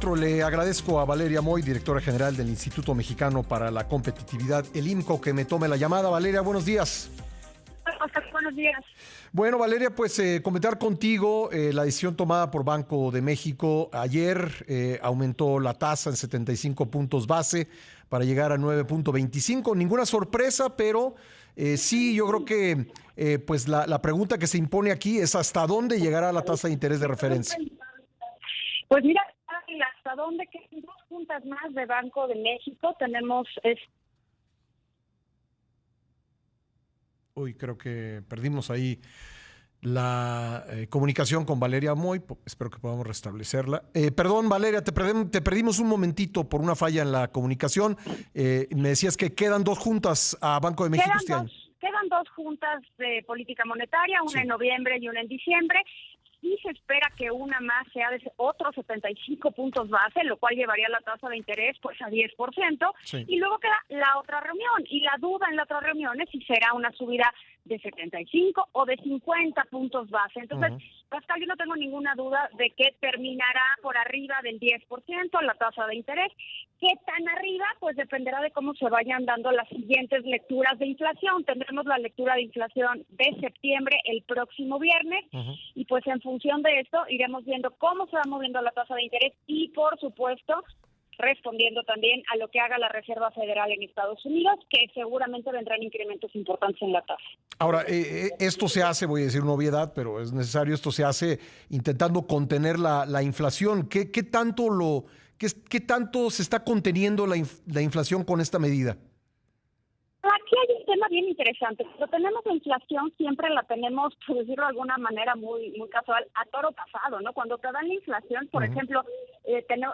4. Le agradezco a Valeria Moy, directora general del Instituto Mexicano para la Competitividad, el IMCO, que me tome la llamada. Valeria, buenos días. Buenos días. Bueno, Valeria, pues comentar contigo la decisión tomada por Banco de México. Ayer aumentó la tasa en 75 puntos base para llegar a 9.25. Ninguna sorpresa, pero sí, yo creo que pues la pregunta que se impone aquí es ¿hasta dónde llegará la tasa de interés de referencia? Pues mira, hasta dónde, que en 2 juntas más de Banco de México tenemos... Uy, creo que perdimos ahí la comunicación con Valeria Moy. Espero que podamos restablecerla. Perdón, Valeria, te perdimos un momentito por una falla en la comunicación. Me decías que quedan 2 juntas a Banco de México este año. Quedan 2 juntas de política monetaria, una en noviembre y una en diciembre. Y se espera que una más sea de otros 75 puntos base, lo cual llevaría la tasa de interés pues a 10%. Sí. Y luego queda la otra reunión. Y la duda en la otra reunión es si será una subida de 75 o de 50 puntos base. Entonces, Pascal, yo no tengo ninguna duda de que terminará por arriba del 10% la tasa de interés. ¿Qué tan arriba? Pues dependerá de cómo se vayan dando las siguientes lecturas de inflación. Tendremos la lectura de inflación de septiembre el próximo viernes y pues en función de esto iremos viendo cómo se va moviendo la tasa de interés y, por supuesto, respondiendo también a lo que haga la Reserva Federal en Estados Unidos, que seguramente vendrán incrementos importantes en la tasa. Ahora, esto se hace, voy a decir una obviedad, pero es necesario, esto se hace intentando contener la inflación. ¿Qué tanto se está conteniendo la inflación con esta medida? Aquí hay un tema bien interesante. Cuando tenemos la inflación, siempre la tenemos, por decirlo de alguna manera muy casual, a toro pasado, ¿no? Cuando te dan la inflación, por ejemplo,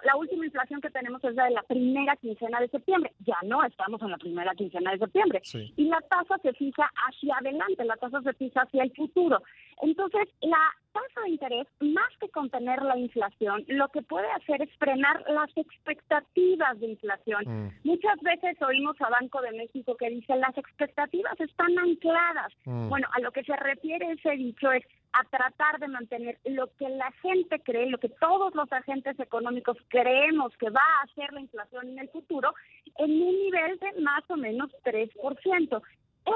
la última inflación que tenemos es la de la primera quincena de septiembre. Ya no estamos en la primera quincena de septiembre. Sí. Y la tasa se fija hacia adelante, la tasa se fija hacia el futuro. Entonces, la tasa de interés, más que contener la inflación, lo que puede hacer es frenar las expectativas de inflación. Muchas veces oímos a Banco de México que dice las expectativas están ancladas. Bueno, a lo que se refiere ese dicho es a tratar de mantener lo que la gente cree, lo que todos los agentes económicos creemos que va a hacer la inflación en el futuro, en un nivel de más o menos 3%.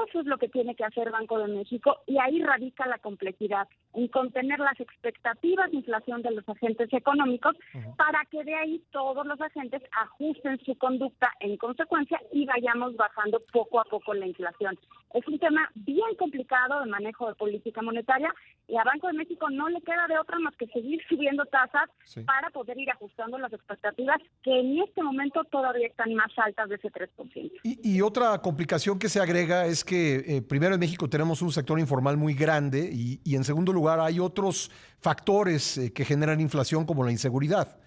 Eso es lo que tiene que hacer Banco de México y ahí radica la complejidad, en contener las expectativas de inflación de los agentes económicos para que de ahí todos los agentes ajusten su conducta en consecuencia y vayamos bajando poco a poco la inflación. Es un tema bien complicado de manejo de política monetaria y a Banco de México no le queda de otra más que seguir subiendo tasas para poder ir ajustando las expectativas que en este momento todavía están más altas de ese 3%. Y otra complicación que se agrega es que primero en México tenemos un sector informal muy grande y en segundo lugar hay otros factores que generan inflación como la inseguridad.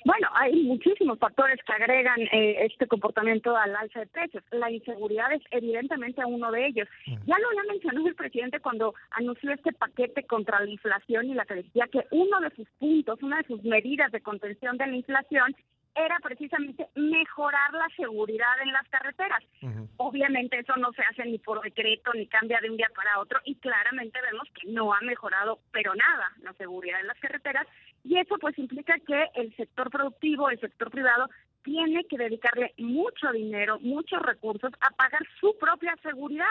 Bueno, hay muchísimos factores que agregan este comportamiento al alza de precios. La inseguridad es evidentemente uno de ellos. Ya lo había mencionado el presidente cuando anunció este paquete contra la inflación y la que decía que uno de sus puntos, una de sus medidas de contención de la inflación era precisamente mejorar la seguridad en las carreteras. Obviamente eso no se hace ni por decreto ni cambia de un día para otro y claramente vemos que no ha mejorado pero nada la seguridad en las carreteras y eso pues implica que el sector productivo, el sector privado tiene que dedicarle mucho dinero, muchos recursos a pagar su propia seguridad.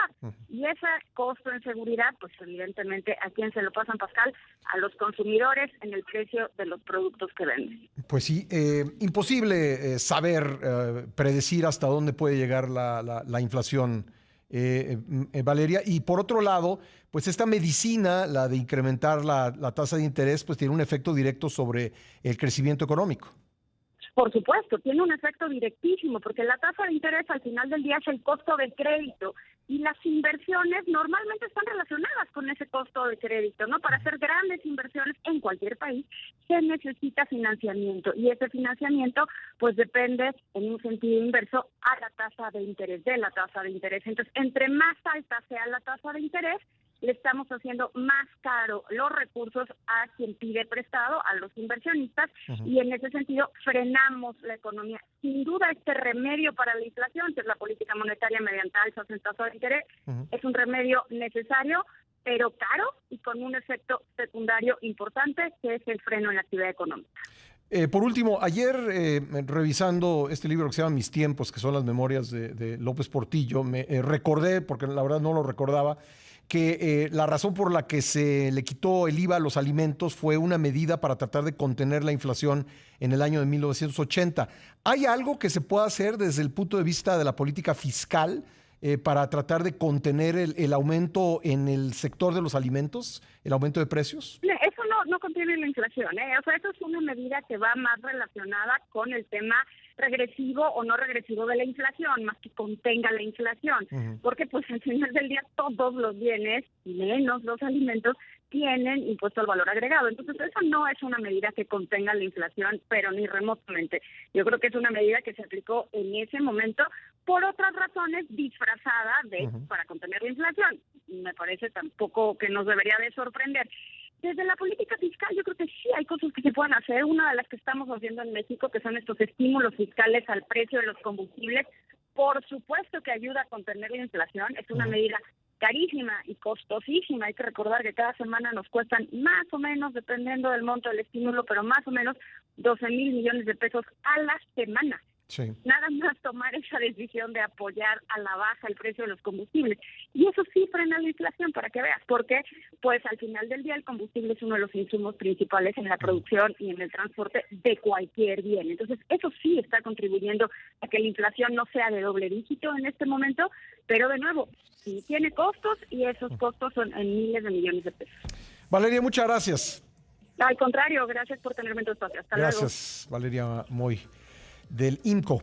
Y ese costo en seguridad, pues evidentemente, ¿a quién se lo pasan, Pascal? A los consumidores en el precio de los productos que venden. Pues sí, imposible saber, predecir hasta dónde puede llegar la inflación, Valeria. Y por otro lado, pues esta medicina, la de incrementar la tasa de interés, pues tiene un efecto directo sobre el crecimiento económico. Por supuesto, tiene un efecto directísimo, porque la tasa de interés al final del día es el costo de crédito y las inversiones normalmente están relacionadas con ese costo de crédito, ¿no? Para hacer grandes inversiones en cualquier país se necesita financiamiento y ese financiamiento pues depende en un sentido inverso a la tasa de interés, de la tasa de interés. Entonces, entre más alta sea la tasa de interés, le estamos haciendo más caro los recursos a quien pide prestado, a los inversionistas, y en ese sentido frenamos la economía. Sin duda este remedio para la inflación, que es la política monetaria mediante alzas en tasa de interés, es un remedio necesario, pero caro y con un efecto secundario importante, que es el freno en la actividad económica. Por último, ayer revisando este libro que se llama Mis tiempos, que son las memorias de López Portillo, me recordé, porque la verdad no lo recordaba, que la razón por la que se le quitó el IVA a los alimentos fue una medida para tratar de contener la inflación en el año de 1980. ¿Hay algo que se pueda hacer desde el punto de vista de la política fiscal para tratar de contener el aumento en el sector de los alimentos, el aumento de precios? Eso no contiene la inflación, ¿eh? O sea, eso es una medida que va más relacionada con el tema regresivo o no regresivo de la inflación, más que contenga la inflación. Porque pues al final del día todos los bienes, menos los alimentos, tienen impuesto al valor agregado. Entonces, eso no es una medida que contenga la inflación, pero ni remotamente. Yo creo que es una medida que se aplicó en ese momento por otras razones disfrazada para contener la inflación. Me parece tampoco que nos debería de sorprender. Desde la política fiscal yo creo que sí hay cosas que se pueden hacer. Una de las que estamos haciendo en México, que son estos estímulos fiscales al precio de los combustibles, por supuesto que ayuda a contener la inflación. Es una medida carísima y costosísima. Hay que recordar que cada semana nos cuestan más o menos, dependiendo del monto del estímulo, pero más o menos 12,000 millones de pesos a la semana. Sí. Nada más tomar esa decisión de apoyar a la baja el precio de los combustibles. Y eso sí frena la inflación, para que veas, porque pues al final del día el combustible es uno de los insumos principales en la producción y en el transporte de cualquier bien. Entonces eso sí está contribuyendo a que la inflación no sea de doble dígito en este momento, pero de nuevo, sí tiene costos y esos costos son en miles de millones de pesos. Valeria, muchas gracias. Al contrario, gracias por tenerme en tu espacio. Hasta luego. Gracias, Valeria Moy, del INCO.